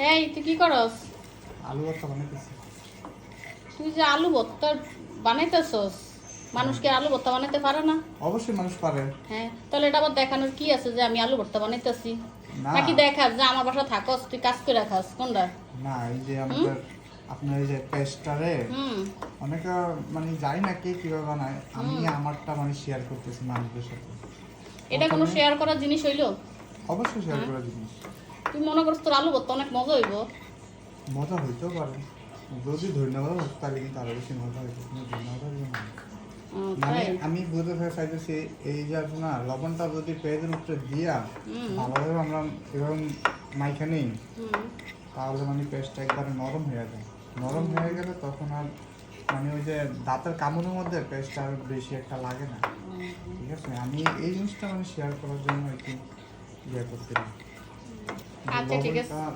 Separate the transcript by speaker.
Speaker 1: এই তুই কি করস?
Speaker 2: আলু ভর্তা বানাইতেছি।
Speaker 1: তুই যে আলু ভর্তা বানাইতেছস, মানুষকে আলু ভর্তা বানাইতে পারে না?
Speaker 2: অবশ্যই মানুষ পারে।
Speaker 1: হ্যাঁ, তাহলে এটা আবার দেখানোর কি আছে যে আমি আলু ভর্তা বানাইতেছি?
Speaker 2: না
Speaker 1: নাকি দেখাস যে আমার বাসা থাকস, তুই কাজ করে খাস? কোনটা?
Speaker 2: না, এই যে আমাদের আপনার এই যে পেস্টারে
Speaker 1: হুম
Speaker 2: অনেকে মানে জানি না কে কিভাবে বানায়, আমি আমারটা মানে শেয়ার করতেছি মানুষদের সাথে।
Speaker 1: এটা কোনো
Speaker 2: প্রথমে-
Speaker 1: শেয়ার করার জিনিস হইলো?
Speaker 2: অবশ্যই শেয়ার করার জিনিস।
Speaker 1: তুই মনে করছ তোর আলু ভর্তা অনেক মজা হইব?
Speaker 2: মজা হইতেও পারে, যদি ধন্যবাদ হোক তাহলে কিন্তু আরো বেশি মজা হইবে, কিন্তু ধন্যবাদ হবে না। মানে
Speaker 1: তাই?
Speaker 2: আমি বুঝতে চাইতেছি এই যে আছে না, লবণটা যদি পেঁয়াজের উপরে দিয়া ভালোভাবে আমরা এরকম মাইখা নেই,
Speaker 1: হুম
Speaker 2: তাহলে মানে পেস্টটা একবারে নরম হয়ে যায়। নরম হয়ে গেলে তখন আর মানে ওই যে দাঁতের কামড়ের মধ্যে পেস্টটা আর বেশি একটা লাগে না। ঠিক আছে, আমি এই জিনিসটা মানে শেয়ার করার জন্য আর কি ইয়ে করছিলাম।
Speaker 1: আচ্ছা, ঠিক আছে।
Speaker 2: লবণটা